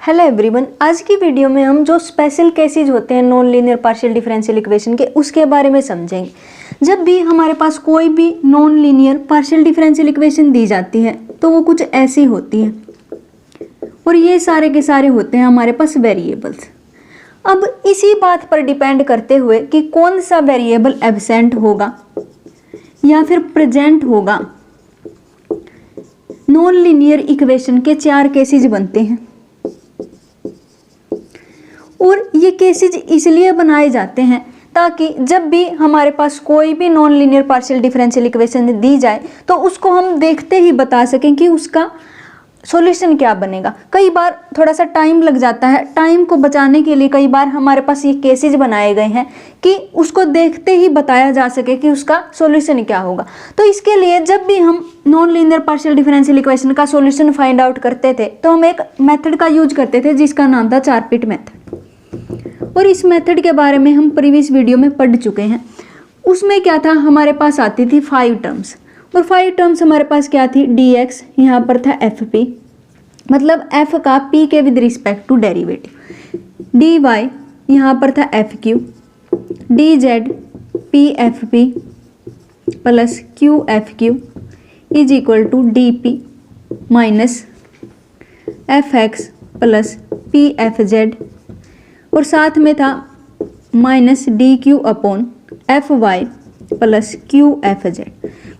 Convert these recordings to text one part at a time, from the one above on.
Hello everyone, आज की video में हम जो स्पेशल केसेस होते हैं non linear partial differential equation के उसके बारे में समझेंगे। जब भी हमारे पास कोई भी non linear partial differential equation दी जाती है तो वो कुछ ऐसी होती है और ये सारे के सारे होते हैं हमारे पास वेरिएबल्स। अब इसी बात पर डिपेंड करते हुए कि कौन सा वेरिएबल एब्सेंट होगा या फिर प्रेजेंट होगा, नॉन लीनियर इक्वेशन के 4 केसेस बनते हैं। और ये केसेस इसलिए बनाए जाते हैं ताकि जब भी हमारे पास कोई भी non linear partial differential equation दी जाए तो उसको हम देखते ही बता सकें कि उसका सॉल्यूशन क्या बनेगा। कई बार थोड़ा सा टाइम लग जाता है, टाइम को बचाने के लिए कई बार हमारे पास ये केसेस बनाए गए हैं कि उसको देखते ही बताया जा सके कि उसका सॉल्यूशन क्या होगा। तो इसके लिए जब भी हम non linear partial differential equation का सॉल्यूशन फाइंड आउट करते थे तो हम एक मेथड का यूज करते थे जिसका नाम था 4 पिट मेथड। और इस मेथड के बारे में हम प्रीवियस वीडियो में पढ़ चुके हैं। उसमें क्या था, हमारे पास आती थी 5 टर्म्स और 5 टर्म्स हमारे पास क्या थी, dx, यहाँ पर था fp, मतलब f का p के with respect to derivative, dy, यहाँ पर था fq, dz pfp plus qfq is equal to dp minus fx plus pfz, और साथ में था minus dq upon fy plus qfz।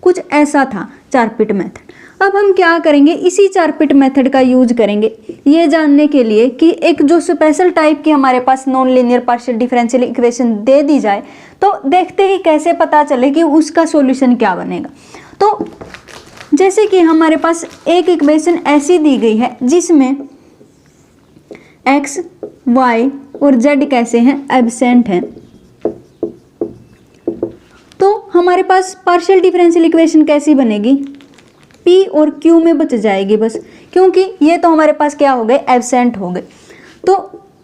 कुछ ऐसा था 4 पिट मेथड। अब हम क्या करेंगे, इसी 4 पिट मेथड का यूज करेंगे ये जानने के लिए कि एक जो स्पेशल टाइप की हमारे पास non linear partial differential equation दे दी जाए तो देखते ही कैसे पता चले कि उसका सॉल्यूशन क्या बनेगा। तो जैसे कि हमारे पास एक इक्वेशन ऐसी दी गई है जिसमें x, y और z कैसे हैं, एब्सेंट हैं। तो हमारे पास पार्शियल डिफरेंशियल इक्वेशन कैसी बनेगी, p और q में बच जाएगी बस, क्योंकि ये तो हमारे पास क्या हो गए, एब्सेंट हो गए। तो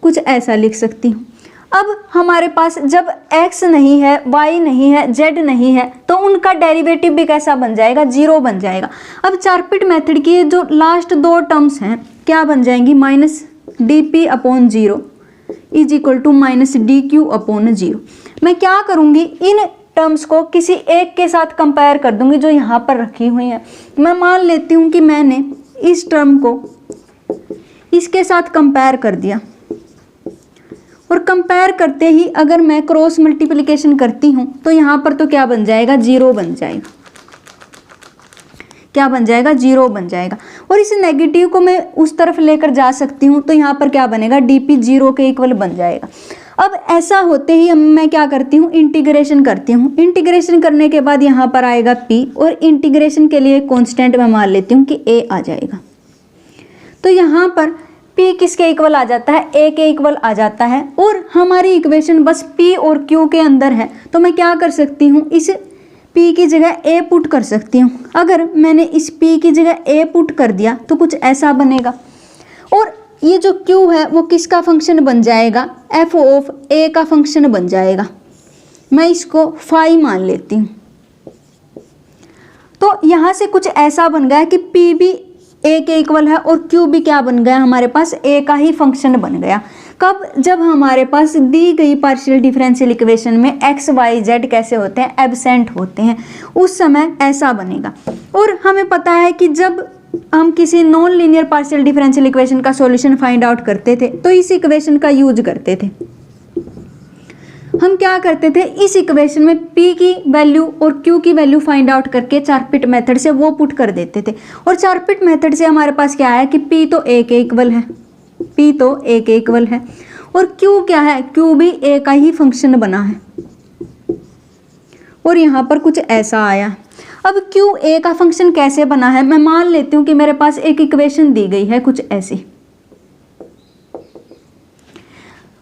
कुछ ऐसा लिख सकती हूँ। अब हमारे पास जब x नहीं है, y नहीं है, z नहीं है तो उनका डेरिवेटिव भी कैसा बन जाएगा, 0 बन जाएगा। अब 4 पिट मेथड की जो लास्ट 2 टर्म्स हैं क्या बन जाएंगी, minus dp upon 0 is equal to minus dq upon 0। मैं क्या करूँगी, इन टर्म्स को किसी एक के साथ कंपेयर कर दूंगी जो यहाँ पर रखी हुई है। मैं मान लेती हूँ कि मैंने इस टर्म को इसके साथ कंपेयर कर दिया और कंपेयर करते ही अगर मैं क्रॉस मल्टीप्लिकेशन करती हूँ तो यहाँ पर तो क्या बन जाएगा, 0 बन जाएगा। क्या बन जाएगा, 0 बन जाएगा। और इस नेगेटिव को मैं उस तरफ लेकर जा सकती हूँ तो यहाँ पर क्या बनेगा, dp 0 के इक्वल बन जाएगा। अब ऐसा होते ही मैं क्या करती हूँ, इंटीग्रेशन करती हूँ। इंटीग्रेशन करने के बाद यहाँ पर आएगा p और इंटीग्रेशन के लिए कांस्टेंट मैं मान लेती हूँ कि a आ जाएगा। तो यहाँ पर p किसके इक्वल आ जाता है, a के इक्वल आ जाता है। और हमारी इक्वेशन बस p और q के अंदर है तो मैं क्या कर सकती हूँ, इस p की जगह a पुट कर सकती हूँ। अगर मैंने इस p की जगह a पुट कर दिया तो कुछ ऐसा बनेगा। और ये जो q है वो किसका फंक्शन बन जाएगा, f ऑफ a का फंक्शन बन जाएगा। मैं इसको फाई मान लेती हूँ। तो यहाँ से कुछ ऐसा बन गया कि p भी a के इक्वल है और q भी क्या बन गया, हमारे पास a का ही फंक्शन बन गया। कब, जब हमारे पास दी गई पार्शियल डिफरेंशियल इक्वेशन में x, y, z कैसे होते हैं, एब्सेंट होते हैं, उस समय ऐसा बनेगा। और हमें पता है कि जब हम किसी non linear partial differential equation का सॉल्यूशन फाइंड आउट करते थे तो इस इक्वेशन का यूज करते थे। हम क्या करते थे, इस इक्वेशन में p की वैल्यू और q की वैल्यू फाइंड आउट करके 4 पिट मेथड से वो पुट कर देते थे। और 4 पिट मेथड से हमारे पास क्या है कि p तो a के इक्वल है, p तो a के इक्वल है और q क्या है, q भी a का ही फंक्शन बना है। और यहाँ पर कुछ ऐसा आया। अब q a का फंक्शन कैसे बना है, मैं मान लेती हूँ कि मेरे पास एक इक्वेशन दी गई है कुछ ऐसी।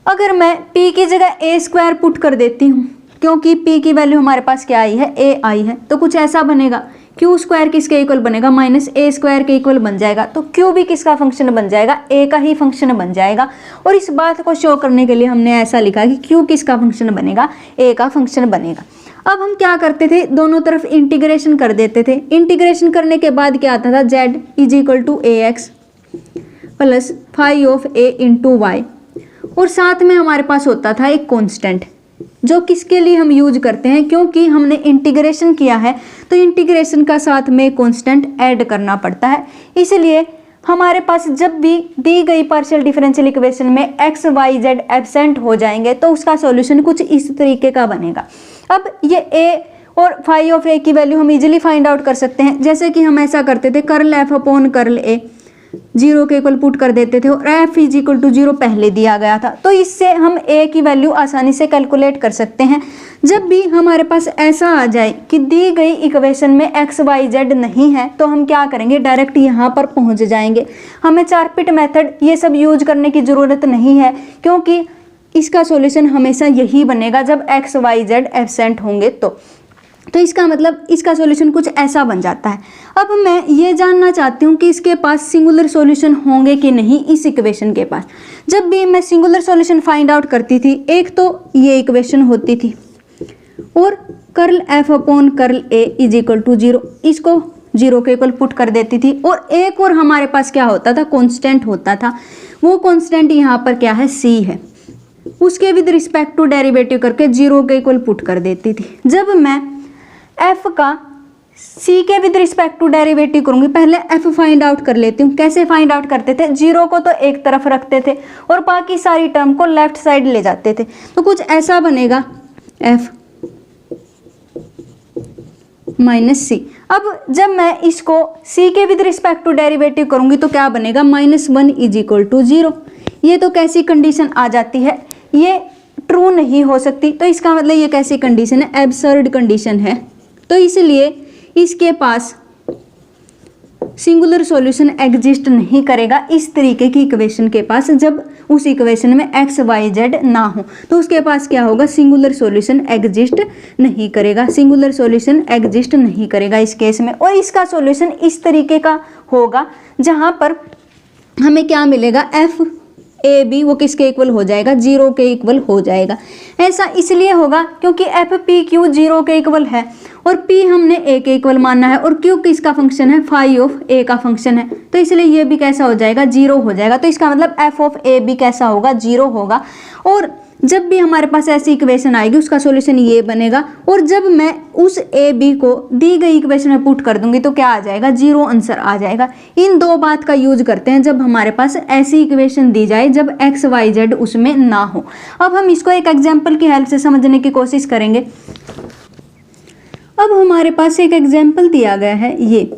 अगर मैं p की जगह a स्क्वायर पुट कर देती हूँ, क्योंकि p की वैल्यू हमारे पास क्या आई है, a आई है, तो कुछ ऐसा बनेगा। q स्क्वायर किसके इक्वल बनेगा, माइनस a स्क्वायर के इक्वल बन जाएगा। तो q भी किसका फंक्शन बन जाएगा, a का ही फंक्शन बन जाएगा। और इस बात को शो करने के लिए हमने ऐसा लिखा कि q किसका फंक्शन बनेगा, a का फंक्शन बनेगा। अब हम क्या करते थे, दोनों तरफ इंटीग्रेशन कर देते थे। इंटीग्रेशन करने के बाद क्या आता था, z is equal to ax plus phi of a into y, और साथ में हमारे पास होता था एक कांस्टेंट, जो किसके लिए हम यूज करते हैं, क्योंकि हमने इंटीग्रेशन किया है तो इंटीग्रेशन का साथ में कांस्टेंट ऐड करना पड़ता है। इसलिए हमारे पास जब भी दी गई पार्शियल डिफरेंशियल इक्वेशन में एक्स वाई जेड एब्सेंट हो जाएंगे तो उसका सॉल्यूशन कुछ इस तरीके का बनेगा। अब ये ए और फाई ऑफ ए की वैल्यू हम इजीली फाइंड आउट कर सकते हैं, जैसे कि हम ऐसा करते थे, कर्ल एफ अपॉन कर्ल ए 0 के इक्वल पुट कर देते थे और एफ इज इक्वल टू 0 पहले दिया गया था, तो इससे हम ए की वैल्यू आसानी से कैलकुलेट कर सकते हैं। जब भी हमारे पास ऐसा आ जाए कि दी गई इक्वेशन में एक्स वाई जेड नहीं है तो हम क्या करेंगे, डायरेक्ट यहाँ पर पहुँच जाएंगे। हमें चारपिट मेथड ये सब यूज करने की ज़रूरत नहीं है, क्योंकि इसका सॉल्यूशन हमेशा यही बनेगा जब एक्स वाई जेड एब्सेंट होंगे तो इसका मतलब इसका सॉल्यूशन कुछ ऐसा बन जाता है। अब मैं ये जानना चाहती हूँ कि इसके पास सिंगुलर सॉल्यूशन होंगे कि नहीं इस इक्वेशन के पास। जब भी मैं सिंगुलर सॉल्यूशन फाइंड आउट करती थी, एक तो ये इक्वेशन होती थी और curl f upon curl a is equal to 0, इसको 0 के इक्वल पुट कर देती थी, और एक और हमारे पास क्या होता था, कांस्टेंट होता था। वो कांस्टेंट यहाँ पर क्या है, सी है, उसके विद रिस्पेक्ट टू डेरिवेटिव करके 0 के इक्वल पुट कर देती थी। जब मैं एफ का सी के विद रिस्पेक्ट टू डेरिवेटिव करूंगी, पहले एफ फाइंड आउट कर लेती हूँ। कैसे फाइंड आउट करते थे, 0 को तो एक तरफ रखते थे और बाकी सारी टर्म को लेफ्ट साइड ले जाते थे, तो कुछ ऐसा बनेगा एफ माइनस सी। अब जब मैं इसको सी के विद रिस्पेक्ट टू डेरिवेटिव करूंगी तो क्या बनेगा, -1 इज इक्वल टू 0। ये तो कैसी कंडीशन आ जाती है, ये ट्रू नहीं हो सकती, तो इसका मतलब ये कैसी कंडीशन है, एब्सर्ड कंडीशन है। तो इसलिए इसके पास सिंगुलर सॉल्यूशन एग्जिस्ट नहीं करेगा इस तरीके की इक्वेशन के पास। जब उस इक्वेशन में एक्स वाई जेड ना हो तो उसके पास क्या होगा, सिंगुलर सॉल्यूशन एग्जिस्ट नहीं करेगा, सिंगुलर सॉल्यूशन एग्जिस्ट नहीं करेगा इस केस में। और इसका सॉल्यूशन इस तरीके का होगा जहाँ पर हमें क्या मिलेगा, एफ ए बी वो किसके इक्वल हो जाएगा, 0 के इक्वल हो जाएगा। ऐसा इसलिए होगा क्योंकि एफ पी क्यू 0 के इक्वल है और पी हमने ए के इक्वल मानना है और क्यू किसका फंक्शन है, फाई ऑफ ए का फंक्शन है, तो इसलिए ये भी कैसा हो जाएगा, 0 हो जाएगा। तो इसका मतलब एफ ऑफ ए भी कैसा होगा, 0 होगा। और जब भी हमारे पास ऐसी इक्वेशन आएगी उसका सॉल्यूशन ये बनेगा, और जब मैं उस ए बी को दी गई इक्वेशन में पुट कर दूंगी तो क्या आ जाएगा, 0 आंसर आ जाएगा। इन दो बात का यूज करते हैं जब हमारे पास ऐसी इक्वेशन दी जाए जब एक्स वाई जेड उसमें ना हो। अब हम इसको एक एग्जाम्पल की हेल्प से समझने की कोशिश करेंगे। अब हमारे पास एक एग्जाम्पल दिया गया है, ये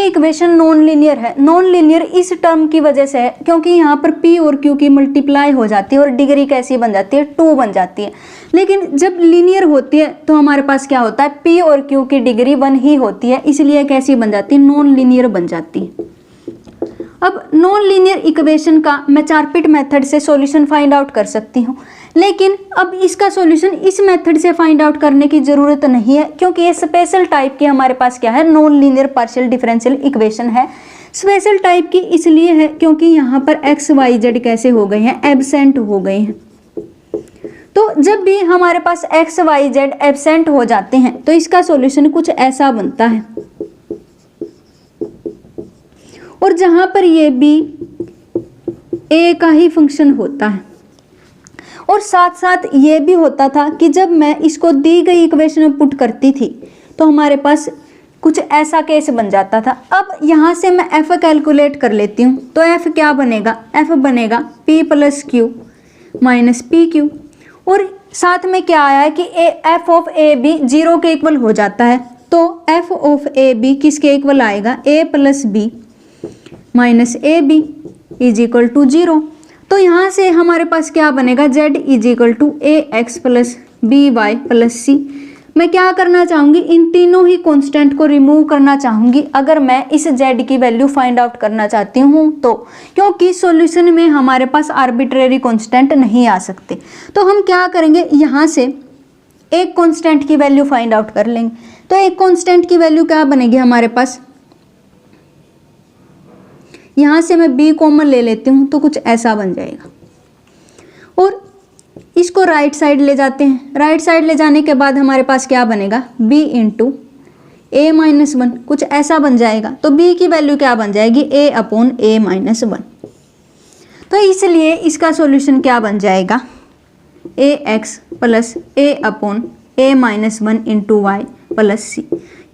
इक्वेशन नॉन लीनियर है। नॉन लीनियर इस टर्म की वजह से है क्योंकि यहाँ पर p और q की मल्टीप्लाई हो जाती है और डिग्री कैसी बन जाती है, 2 बन जाती है। लेकिन जब लीनियर होती है तो हमारे पास क्या होता है, p और q की डिग्री 1 ही होती है, इसलिए कैसी बन जाती है, नॉन लीनियर बन जाती है। अब नॉन लीनियर इक्वेशन का मैं चारपिट मेथड से सॉल्यूशन फाइंड आउट कर सकती हूँ, लेकिन अब इसका सॉल्यूशन इस मेथड से फाइंड आउट करने की ज़रूरत नहीं है क्योंकि ये स्पेशल टाइप की हमारे पास क्या है, non linear partial differential equation है। स्पेशल टाइप की इसलिए है क्योंकि यहाँ पर एक्स वाई जेड कैसे हो गए हैं, एब्सेंट हो गए हैं। तो जब भी हमारे पास एक्स वाई जेड एब्सेंट हो जाते हैं तो इसका सॉल्यूशन कुछ ऐसा बनता है, और जहाँ पर ये भी ए का ही फंक्शन होता है, और साथ साथ ये भी होता था कि जब मैं इसको दी गई इक्वेशन में पुट करती थी तो हमारे पास कुछ ऐसा केस बन जाता था। अब यहाँ से मैं एफ कैलकुलेट कर लेती हूँ तो एफ क्या बनेगा, एफ बनेगा p plus Q minus P Q, और साथ में क्या आया है कि एफ ऑफ ए बी 0 के इक्वल हो जाता है, तो एफ ऑफ ए बी किसके इक्वल आएगा, a plus B minus A B is equal to 0। तो यहाँ से हमारे पास क्या बनेगा, z is equal to A X plus B Y plus C. मैं क्या करना चाहूँगी, इन तीनों ही कांस्टेंट को रिमूव करना चाहूँगी अगर मैं इस z की वैल्यू फाइंड आउट करना चाहती हूँ तो, क्योंकि सॉल्यूशन में हमारे पास आर्बिट्रेरी कांस्टेंट नहीं आ सकते। तो हम क्या करेंगे, यहाँ से एक कांस्टेंट की वैल्यू फाइंड आउट कर लेंगे। तो एक कांस्टेंट की वैल्यू क्या बनेगी हमारे पास, यहाँ से मैं b कॉमन ले लेती हूँ तो कुछ ऐसा बन जाएगा, और इसको राइट साइड ले जाते हैं। राइट साइड ले जाने के बाद हमारे पास क्या बनेगा, b इंटू a-1 कुछ ऐसा बन जाएगा। तो b की वैल्यू क्या बन जाएगी, a/a-1। तो इसलिए इसका सॉल्यूशन क्या बन जाएगा, ax plus a/a-1 into Y plus C.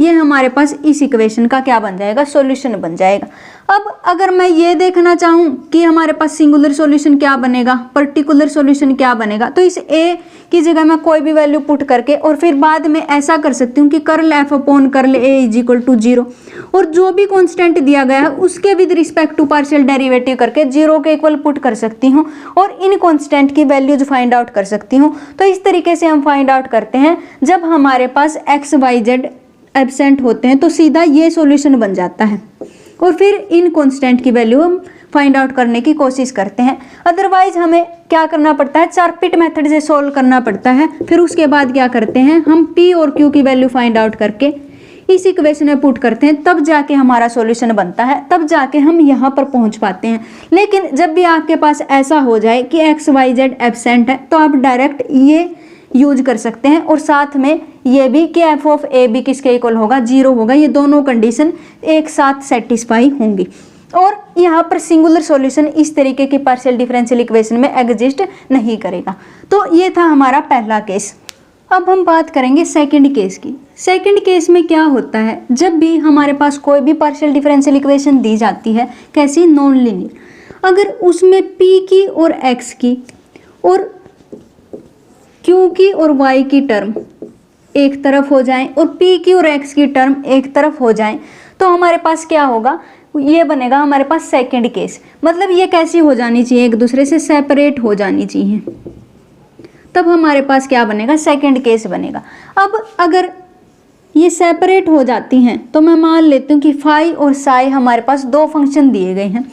ये हमारे पास इस इक्वेशन का क्या बन जाएगा, सॉल्यूशन बन जाएगा। अब अगर मैं ये देखना चाहूँ कि हमारे पास सिंगुलर सॉल्यूशन क्या बनेगा, पर्टिकुलर सॉल्यूशन क्या बनेगा, तो इस a की जगह मैं कोई भी वैल्यू पुट करके और फिर बाद में ऐसा कर सकती हूँ कि curl f upon curl a is equal to 0, और जो भी कांस्टेंट दिया गया है उसके with respect to partial derivative करके 0 के इक्वल पुट कर सकती हूँ और इन कांस्टेंट की वैल्यूज फाइंड आउट कर सकती हूँ। तो इस तरीके से हम फाइंड आउट करते हैं। जब हमारे पास x y z एब्सेंट होते हैं तो सीधा ये सॉल्यूशन बन जाता है और फिर इन कांस्टेंट की वैल्यू हम फाइंड आउट करने की कोशिश करते हैं। अदरवाइज हमें क्या करना पड़ता है, चारपिट मेथड से सॉल्व करना पड़ता है। फिर उसके बाद क्या करते हैं, हम p और q की वैल्यू फाइंड आउट करके इस इक्वेशन में पुट करते हैं, तब जाके हमारा सॉल्यूशन बनता है, तब जाके हम यहाँ पर पहुँच पाते हैं। लेकिन जब भी आपके पास ऐसा हो जाए कि x y z एब्सेंट है तो आप डायरेक्ट ये यूज कर सकते हैं और साथ में ये भी कि f ऑफ a भी किसके इक्वल होगा, 0 होगा। ये दोनों कंडीशन एक साथ सेटिस्फाई होंगी और यहाँ पर सिंगुलर सॉल्यूशन इस तरीके की पार्शियल डिफरेंशियल इक्वेशन में एग्जिस्ट नहीं करेगा। तो ये था हमारा पहला केस। अब हम बात करेंगे सेकंड केस की। सेकंड केस में क्या होता है, जब भी हमारे पास कोई भी पार्शियल डिफरेंशियल इक्वेशन दी जाती है, कैसी, नॉन लीनियर, अगर उसमें p की और x की और q की और y की टर्म एक तरफ हो जाएं और p की और x की टर्म एक तरफ हो जाएं, तो हमारे पास क्या होगा, ये बनेगा हमारे पास सेकंड केस। मतलब ये कैसी हो जानी चाहिए, एक दूसरे से सेपरेट हो जानी चाहिए, तब हमारे पास क्या बनेगा, सेकंड केस बनेगा। अब अगर ये सेपरेट हो जाती हैं तो मैं मान लेती हूँ कि फाई और साई हमारे पास दो फंक्शन दिए गए हैं।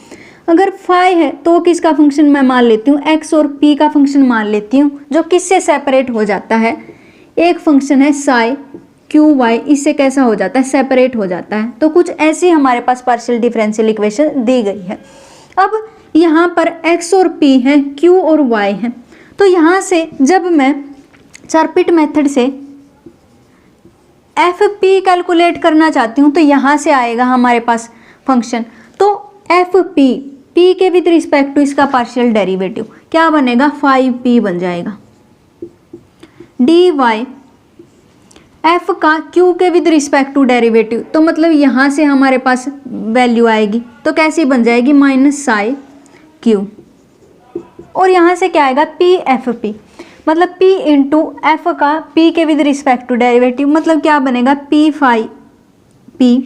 अगर फाई है तो किसका फंक्शन मैं मान लेती हूँ, एक्स और पी का फंक्शन मान लेती हूँ, जो किससे सेपरेट हो जाता है, एक फंक्शन है साई क्यू वाई, इससे कैसा हो जाता है, सेपरेट हो जाता है। तो कुछ ऐसी हमारे पास पार्शियल डिफरेंशियल इक्वेशन दी गई है। अब यहाँ पर एक्स और पी है, क्यू और वाई है, तो यहाँ से जब मैं चारपिट मेथड से एफ पी कैलकुलेट करना चाहती हूँ तो यहाँ से आएगा हमारे पास फंक्शन, तो एफ पी, पी के विद रिस्पेक्ट टू इसका पार्शियल डेरिवेटिव क्या बनेगा, 5p बन जाएगा। डी वाई एफ का क्यू के विद रिस्पेक्ट टू डेरिवेटिव, तो मतलब यहाँ से हमारे पास वैल्यू आएगी तो कैसी बन जाएगी, माइनस साई क्यू, और यहाँ से क्या आएगा, पी एफ पी, मतलब p इंटू एफ का p के विद रिस्पेक्ट टू डेरिवेटिव, मतलब क्या बनेगा, p फाई p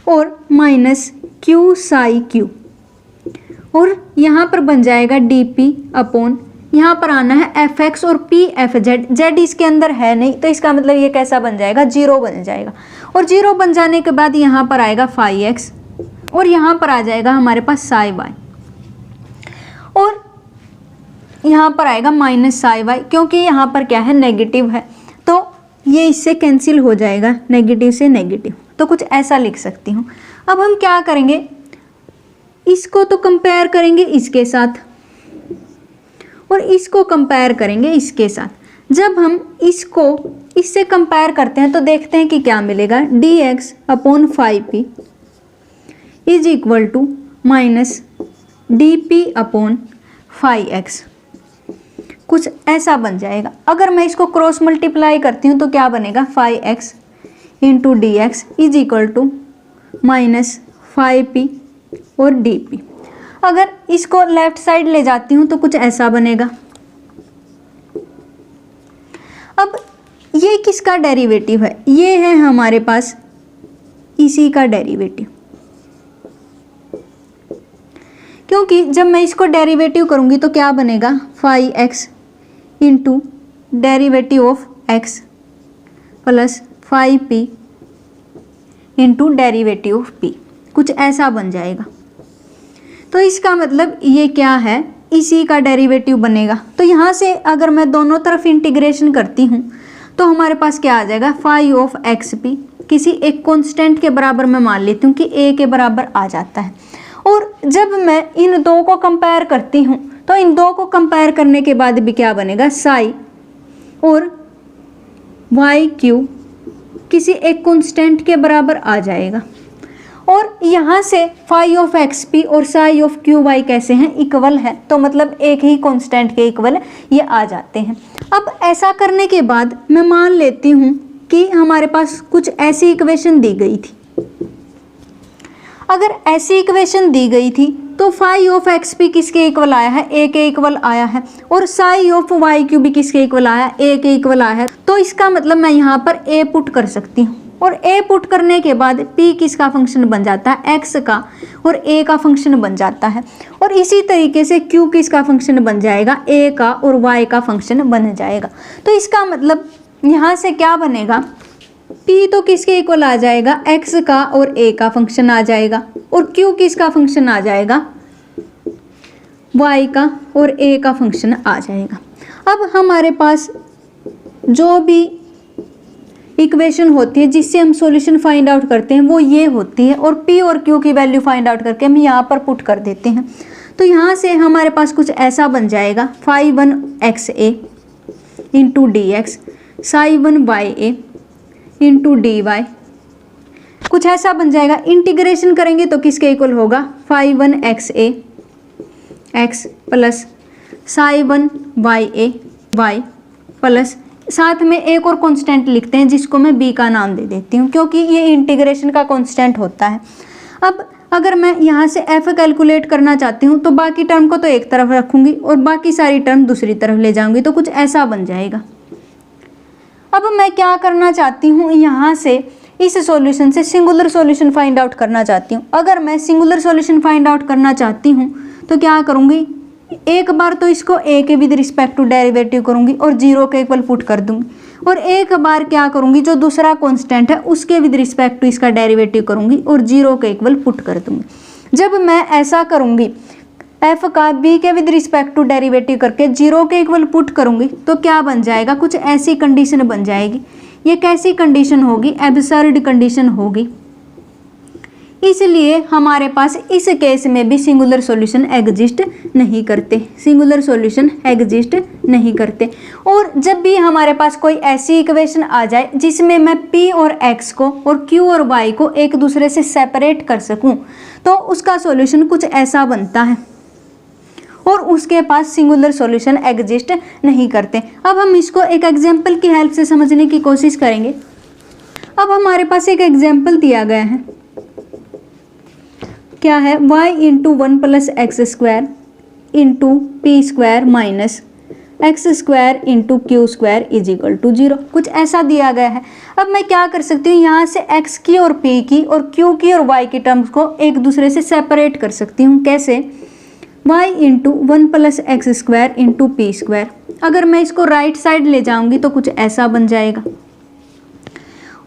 और माइनस q साई q, और यहाँ पर बन जाएगा dp अपॉन, यहाँ पर आना है fx और p f z इसके अंदर है नहीं, तो इसका मतलब ये कैसा बन जाएगा, 0 बन जाएगा। और 0 बन जाने के बाद यहाँ पर आएगा फाई x और यहाँ पर आ जाएगा हमारे पास साई y, और यहाँ पर आएगा माइनस साई वाई, क्योंकि यहाँ पर क्या है, नेगेटिव है, तो ये इससे कैंसिल हो जाएगा, नेगेटिव से नेगेटिव, तो कुछ ऐसा लिख सकती हूँ। अब हम क्या करेंगे, इसको तो कंपेयर करेंगे इसके साथ और इसको कंपेयर करेंगे इसके साथ। जब हम इसको इससे कंपेयर करते हैं तो देखते हैं कि क्या मिलेगा, dx upon 5p is equal to minus dp upon 5x, कुछ ऐसा बन जाएगा। अगर मैं इसको क्रॉस मल्टीप्लाई करती हूँ तो क्या बनेगा, 5x into D x is equal to minus 5p और dp। अगर इसको लेफ्ट साइड ले जाती हूँ तो कुछ ऐसा बनेगा। अब ये किसका डेरिवेटिव है, ये है हमारे पास इसी का डेरिवेटिव, क्योंकि जब मैं इसको डेरिवेटिव करूँगी तो क्या बनेगा, 5x into derivative of x plus 5p into derivative of p, कुछ ऐसा बन जाएगा। तो इसका मतलब ये क्या है, इसी का डेरिवेटिव बनेगा। तो यहाँ से अगर मैं दोनों तरफ इंटीग्रेशन करती हूँ तो हमारे पास क्या आ जाएगा, 5 ऑफ xp, किसी एक कांस्टेंट के बराबर मैं मान लेती हूँ कि a के बराबर आ जाता है। और जब मैं इन दो को कंपेयर करती हूँ तो इन दो को कंपेयर करने के बाद भी क्या बनेगा, साई और वाई क्यू किसी एक कांस्टेंट के बराबर आ जाएगा। और यहाँ से फाई ऑफ एक्स पी और साई ऑफ क्यू वाई कैसे हैं, इक्वल है, तो मतलब एक ही कांस्टेंट के इक्वल ये आ जाते हैं। अब ऐसा करने के बाद मैं मान लेती हूँ कि हमारे पास कुछ ऐसी इक्वेशन दी गई थी। अगर ऐसी इक्वेशन दी गई थी तो फाई ऑफ एक्स पी किसके इक्वल आया है, ए के इक्वल आया है, और साई ऑफ वाई क्यू भी किसके इक्वल आया है, ए के इक्वल आया है। तो इसका मतलब मैं यहाँ पर ए पुट कर सकती हूँ, और ए पुट करने के बाद p किसका फंक्शन बन जाता है, x का, और a का फंक्शन बन जाता है। और इसी तरीके से q किसका फंक्शन बन जाएगा, a का, और y का फंक्शन बन जाएगा। तो इसका मतलब यहाँ से क्या बनेगा, p तो किसके इक्वल आ जाएगा, x का और a का फंक्शन आ जाएगा, और q किसका फंक्शन आ जाएगा, y का और a का फंक्शन आ जाएगा। अब हमारे पास जो भी इक्वेशन होती है जिससे हम सॉल्यूशन फाइंड आउट करते हैं वो ये होती है, और p और q की वैल्यू फाइंड आउट करके हम यहाँ पर पुट कर देते हैं। तो यहाँ से हमारे पास कुछ ऐसा बन जाएगा, phi 1 X A into D X, psi 1 Y A into D Y, कुछ ऐसा बन जाएगा। इंटीग्रेशन करेंगे तो किसके इक्वल होगा, फाई 1 एक्स ए एक्स प्लस साई 1 वाई ए वाई, प्लस साथ में एक और कांस्टेंट लिखते हैं जिसको मैं b का नाम दे देती हूँ, क्योंकि ये इंटीग्रेशन का कांस्टेंट होता है। अब अगर मैं यहाँ से f कैलकुलेट करना चाहती हूँ तो बाकी टर्म को तो एक तरफ रखूँगी और बाकी सारी टर्म दूसरी तरफ ले जाऊँगी, तो कुछ ऐसा बन जाएगा। अब मैं क्या करना चाहती हूँ, यहाँ से इस सॉल्यूशन से सिंगुलर सॉल्यूशन फाइंड आउट करना चाहती हूँ। अगर मैं सिंगुलर सॉल्यूशन फाइंड आउट करना चाहती हूँ तो क्या करूँगी, एक बार तो इसको a के विद रिस्पेक्ट टू डेरिवेटिव करूंगी और 0 के इक्वल पुट कर दूंगी, और एक बार क्या करूंगी, जो दूसरा कांस्टेंट है उसके विद रिस्पेक्ट टू इसका डेरिवेटिव करूंगी और 0 के इक्वल पुट कर दूंगी। जब मैं ऐसा करूंगी, f का b के विद रिस्पेक्ट टू डेरिवेटिव करके 0 के इक्वल पुट करूंगी, तो क्या बन जाएगा, कुछ ऐसी कंडीशन बन जाएगी। ये कैसी कंडीशन होगी, एब्सर्ड कंडीशन होगी। इसलिए हमारे पास इस केस में भी सिंगुलर सॉल्यूशन एग्जिस्ट नहीं करते, सिंगुलर सॉल्यूशन एग्जिस्ट नहीं करते। और जब भी हमारे पास कोई ऐसी इक्वेशन आ जाए जिसमें मैं p और x को और q और y को एक दूसरे से सेपरेट कर सकूं, तो उसका सॉल्यूशन कुछ ऐसा बनता है, और उसके पास सिंगुलर सॉल्यूशन एग्जिस्ट नहीं करते। अब हम इसको एक एग्जाम्पल की हेल्प से समझने की कोशिश करेंगे। अब हमारे पास एक एग्जाम्पल दिया गया है, क्या है, y into 1 plus x square into p square minus x square into q square is equal to 0, कुछ ऐसा दिया गया है। अब मैं क्या कर सकती हूँ, यहाँ से x की और p की और q की और y की टर्म्स को एक दूसरे से सेपरेट कर सकती हूँ। कैसे, y into 1 plus x square into p square, अगर मैं इसको राइट साइड ले जाऊँगी तो कुछ ऐसा बन जाएगा।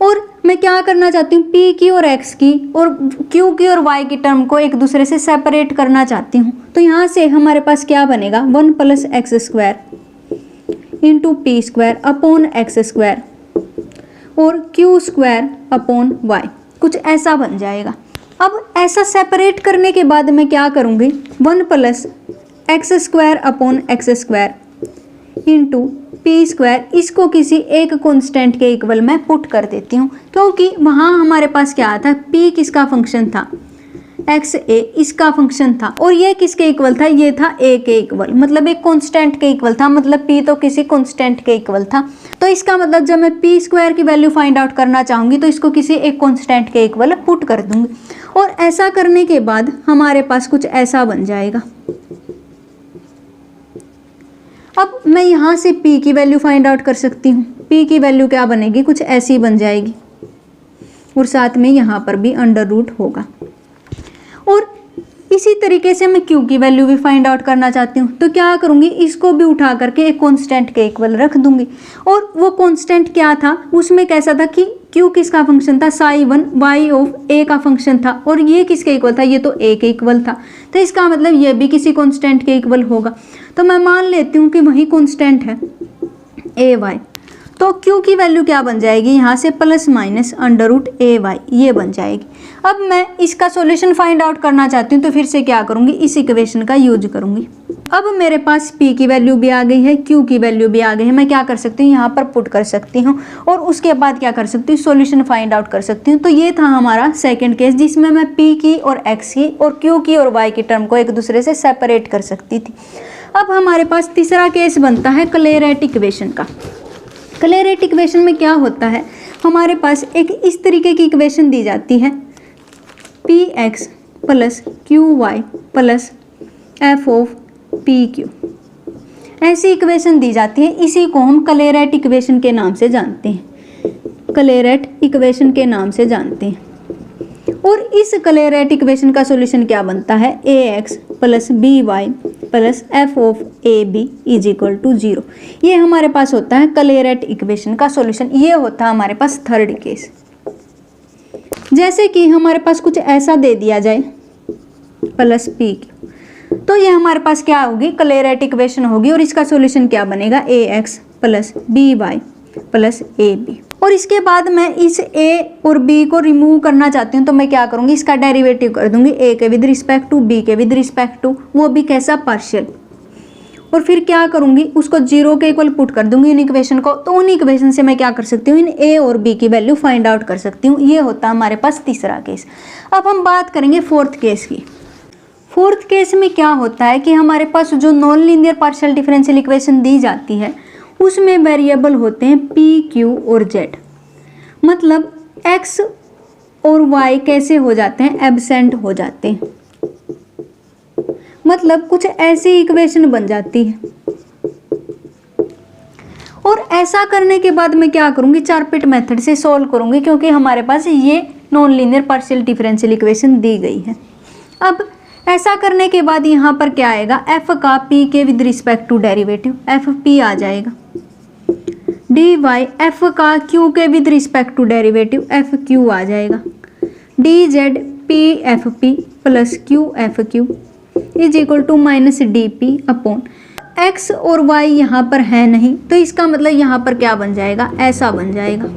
और मैं क्या करना चाहती हूँ, p की और x की और q की और y की टर्म को एक दूसरे से सेपरेट करना चाहती हूँ। तो यहाँ से हमारे पास क्या बनेगा, 1 plus x square into p square upon x square और q स्क्वायर अपॉन y, कुछ ऐसा बन जाएगा। अब ऐसा सेपरेट करने के बाद मैं क्या करूँगी, 1 plus x square upon x square into p square, इसको किसी एक कांस्टेंट के इक्वल मैं पुट कर देती हूँ, क्योंकि वहाँ हमारे पास क्या था, p किसका फंक्शन था, एक्स ए इसका फंक्शन था, और ये किसके इक्वल था, ये था a के इक्वल, मतलब एक कांस्टेंट के इक्वल था, मतलब p तो किसी कांस्टेंट के इक्वल था। तो इसका मतलब जब मैं p स्क्वायर की वैल्यू फाइंड आउट करना चाहूँगी तो इसको किसी एक कांस्टेंट के इक्वल पुट कर दूँगी, और ऐसा करने के बाद हमारे पास कुछ ऐसा बन जाएगा। अब मैं यहाँ से p की वैल्यू फाइंड आउट कर सकती हूँ, p की वैल्यू क्या बनेगी, कुछ ऐसी बन जाएगी, और साथ में यहाँ पर भी अंडर रूट होगा। और इसी तरीके से मैं q की वैल्यू भी फाइंड आउट करना चाहती हूँ, तो क्या करूँगी, इसको भी उठा करके एक कांस्टेंट के इक्वल रख दूंगी। और वो कांस्टेंट क्या था, उसमें कैसा था कि q किसका फंक्शन था, साई 1 y ऑफ a का फंक्शन था, और ये किसके इक्वल था, ये तो a के इक्वल था। तो इसका मतलब ये भी किसी कांस्टेंट के इक्वल होगा। तो मैं मान लेती हूँ कि वही कांस्टेंट है ए वाई। तो q की वैल्यू क्या बन जाएगी, यहाँ से प्लस माइनस अंडर रूट ए वाई, ये बन जाएगी। अब मैं इसका सॉल्यूशन फाइंड आउट करना चाहती हूँ, तो फिर से क्या करूँगी, इस इक्वेशन का यूज करूँगी। अब मेरे पास P की वैल्यू भी आ गई है, Q की वैल्यू भी आ गई है। मैं क्या कर सकती हूँ, यहाँ पर पुट कर सकती हूँ और उसके बाद क्या कर सकती हूँ, सॉल्यूशन फाइंड आउट कर सकती हूँ। तो ये था हमारा सेकंड केस जिसमें मैं P की और X की और Q की और Y की टर्म को एक दूसरे से सेपरेट कर सकती थी। अब हमारे पास तीसरा केस बनता है क्लेरेट इक्वेशन का। क्लेरेट इक्वेशन में क्या होता है, हमारे पास एक इस तरीके की इक्वेशन दी जाती है, Px plus Qy plus f of PQ, ऐसी इक्वेशन दी जाती है। इसी को हम क्लेरेट इक्वेशन के नाम से जानते हैं, क्लेरेट इक्वेशन के नाम से जानते हैं। और इस क्लेरेट इक्वेशन का सॉल्यूशन क्या बनता है, ax plus by plus f of ab is equal to 0। ये हमारे पास होता है क्लेरेट इक्वेशन का सॉल्यूशन। ये होता है हमारे पास थर्ड केस। जैसे कि हमारे पास कुछ ऐसा दे दिया जाए प्लस PQ, तो ये हमारे पास क्या होगी, क्लेरेट इक्वेशन होगी। और इसका सॉल्यूशन क्या बनेगा, ax plus by plus ab। और इसके बाद मैं इस a और b को रिमूव करना चाहती हूँ, तो मैं क्या करूँगी, इसका डेरिवेटिव कर दूंगी, a के विद रिस्पेक्ट टू, b के विद रिस्पेक्ट टू, वो भी कैसा, पार्शियल। और फिर क्या करूँगी, उसको 0 के इक्वल पुट कर दूंगी इन इक्वेशन को। तो उन इक्वेशन से मैं क्या कर सकती हूँ, इन a और b की वैल्यू फाइंड आउट कर सकती हूँ। ये होता है हमारे पास तीसरा केस। अब हम बात करेंगे फोर्थ केस की। फोर्थ केस में क्या होता है कि हमारे पास जो non linear partial differential equation दी जाती है उसमें वेरिएबल होते हैं P, Q और Z। मतलब X और Y कैसे हो जाते हैं, एब्सेंट हो जाते हैं। मतलब कुछ ऐसी इक्वेशन बन जाती है। और ऐसा करने के बाद मैं क्या करूँगी, चारपिट मेथड से सॉल्व करूँगी, क्योंकि हमारे पास ये non linear partial differential equation दी गई है। अब ऐसा करने के बाद यहाँ पर क्या आएगा, f का p के with respect to derivative F P आ जाएगा, dy f का q के with respect to derivative F Q आ जाएगा, dz p F P plus q F Q is equal to minus D P upon x और y यहाँ पर है नहीं, तो इसका मतलब यहाँ पर क्या बन जाएगा, ऐसा बन जाएगा।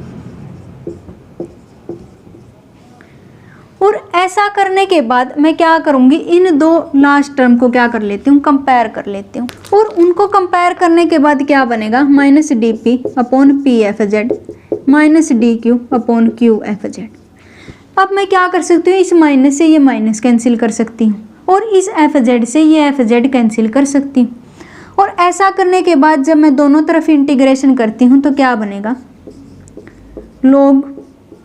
और ऐसा करने के बाद मैं क्या करूँगी, इन दो लास्ट टर्म को क्या कर लेती हूँ, कंपेयर कर लेती हूँ। और उनको कंपेयर करने के बाद क्या बनेगा, minus D P upon P F Z minus D Q upon Q F Z. अब मैं क्या कर सकती हूँ, इस माइनस से ये माइनस कैंसिल कर सकती हूँ और इस एफ जेड से ये एफ जेड कैंसिल कर सकती हूँ। और ऐसा करने के बाद जब मैं दोनों तरफ इंटीग्रेशन करती हूँ तो क्या बनेगा, log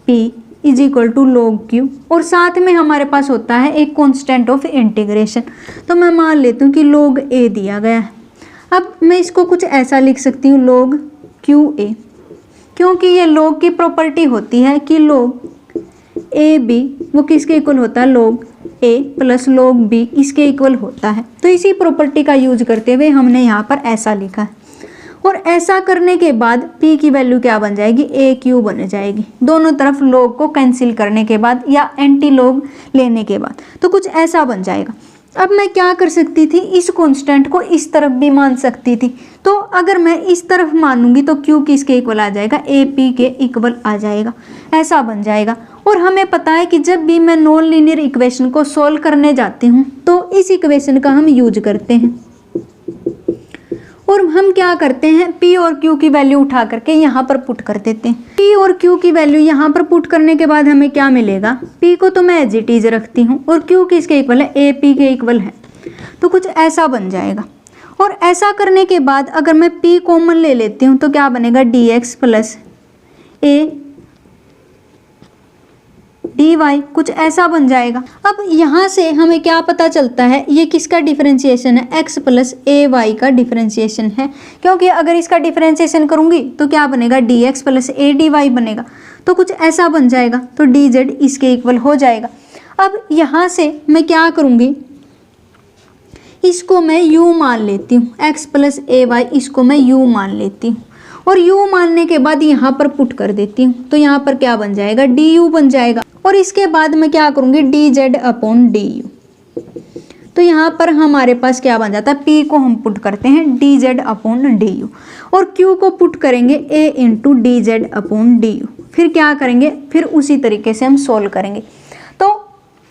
p is equal to log q। और साथ में हमारे पास होता है एक कांस्टेंट ऑफ इंटीग्रेशन, तो मैं मान लेती हूँ कि log a दिया गया है। अब मैं इसको कुछ ऐसा लिख सकती हूँ, log qa, क्योंकि ये log की प्रॉपर्टी होती है कि log ए बी वो किसके इक्वल होता है, log a plus log b इसके इक्वल होता है। तो इसी प्रॉपर्टी का यूज करते हुए हमने यहाँ पर ऐसा लिखा है। और ऐसा करने के बाद p की वैल्यू क्या बन जाएगी, ए क्यू बन जाएगी, दोनों तरफ log को कैंसिल करने के बाद या एंटी log लेने के बाद, तो कुछ ऐसा बन जाएगा। अब मैं क्या कर सकती थी, इस कांस्टेंट को इस तरफ भी मान सकती थी। तो अगर मैं इस तरफ मानूंगी तो q किसके इक्वल आ जाएगा, ए पी के इक्वल आ जाएगा, ऐसा बन जाएगा। और हमें पता है कि जब भी मैं नॉन लीनियर इक्वेशन को सोल्व करने जाती हूँ तो इस इक्वेशन का हम यूज करते हैं। और हम क्या करते हैं, P और Q की वैल्यू उठा करके यहाँ पर पुट कर देते हैं। P और Q की वैल्यू यहाँ पर पुट करने के बाद हमें क्या मिलेगा, P को तो मैं एज इट इज रखती हूँ और Q किसके इक्वल है, ए पी के इक्वल है, तो कुछ ऐसा बन जाएगा। और ऐसा करने के बाद अगर मैं P कॉमन ले लेती हूँ तो क्या बनेगा, dx प्लस ए dy, कुछ ऐसा बन जाएगा। अब यहाँ से हमें क्या पता चलता है, ये किसका डिफरेंशिएशन है, x प्लस ए वाई का डिफरेंशिएशन है, क्योंकि अगर इसका डिफरेंशिएशन करूँगी तो क्या बनेगा, dx plus a d y बनेगा, तो कुछ ऐसा बन जाएगा। तो dz इसके इक्वल हो जाएगा। अब यहाँ से मैं क्या करूँगी, इसको मैं u मान लेती हूँ, x प्लस ए वाई इसको मैं u मान लेती हूँ और u मानने के बाद यहाँ पर पुट कर देती हूँ, तो यहाँ पर क्या बन जाएगा, du बन जाएगा। और इसके बाद मैं क्या करूँगी, dz अपॉन du, तो यहाँ पर हमारे पास क्या बन जाता है, p को हम पुट करते हैं dz अपॉन du और q को पुट करेंगे a into dz upon du। फिर क्या करेंगे, फिर उसी तरीके से हम सोल्व करेंगे। तो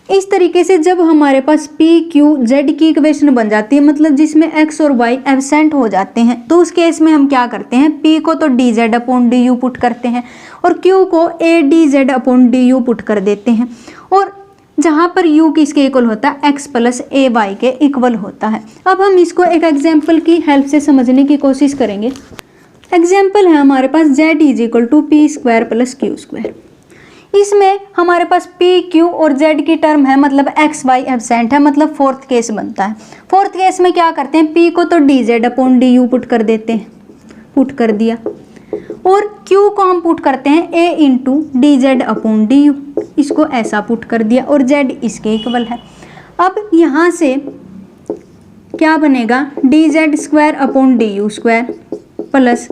इस तरीके से जब हमारे पास पी क्यू जेड की इक्वेशन बन जाती है, मतलब जिसमें एक्स और वाई एब्सेंट हो जाते हैं, तो उस केस में हम क्या करते हैं, पी को तो D Z upon D you put करते हैं और क्यू को A D Z upon D you put कर देते हैं। और जहाँ पर u किसके इक्वल होता है, x प्लस ए वाई के इक्वल होता है। अब हम इसको एक एग्जाम्पल की हेल्प से समझने की कोशिश करेंगे। एग्जाम्पल है हमारे पास z is equal to p square plus q square. इसमें हमारे पास p q और z की टर्म है, मतलब x y एब्सेंट है, मतलब फोर्थ केस बनता है। फोर्थ केस में क्या करते हैं, p को तो D Z upon D you put कर देते हैं, पुट कर दिया, और q को हम पुट करते हैं a into D Z upon D you, इसको ऐसा पुट कर दिया, और z इसके इक्वल है। अब यहाँ से क्या बनेगा, D Z square upon D you square plus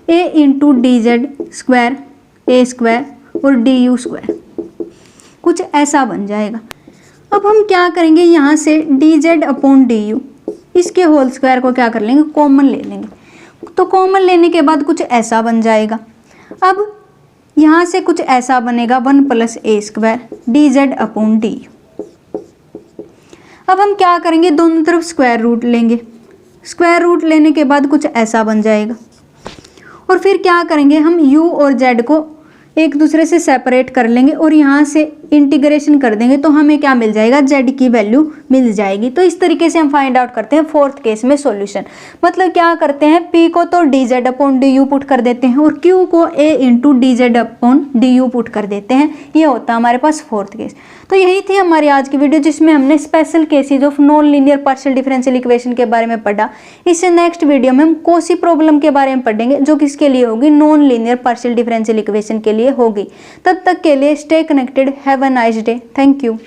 a into D Z square A square और डी यू स्क्वायर, कुछ ऐसा बन जाएगा। अब हम क्या करेंगे, यहाँ से D Z upon D you, इसके होल स्क्वायर को क्या कर लेंगे, कॉमन ले लेंगे, तो कॉमन लेने के बाद कुछ ऐसा बन जाएगा। अब यहाँ से कुछ ऐसा बनेगा 1 plus A square D Z upon D you. अब हम क्या करेंगे, दोनों तरफ स्क्वायर रूट लेंगे, स्क्वायर रूट लेने के बाद कुछ ऐसा बन जाएगा। और फिर क्या करेंगे, हम u और z को एक दूसरे से सेपरेट कर लेंगे और यहाँ से इंटीग्रेशन कर देंगे, तो हमें क्या मिल जाएगा, z की वैल्यू मिल जाएगी। तो इस तरीके से हम फाइंड आउट करते हैं फोर्थ केस में सॉल्यूशन। मतलब क्या करते हैं, p को तो D Z upon D you put कर देते हैं और q को a into D Z upon D you put कर देते हैं। ये होता है हमारे पास फोर्थ केस। तो यही थी हमारी आज की वीडियो, जिसमें हमने special cases of non linear partial differential equation के बारे में पढ़ा। इससे नेक्स्ट वीडियो में हम कॉची प्रॉब्लम के बारे में पढ़ेंगे, जो किसके लिए होगी, non linear partial differential equation के लिए होगी। तब तक के लिए stay connected, have a nice day, thank you.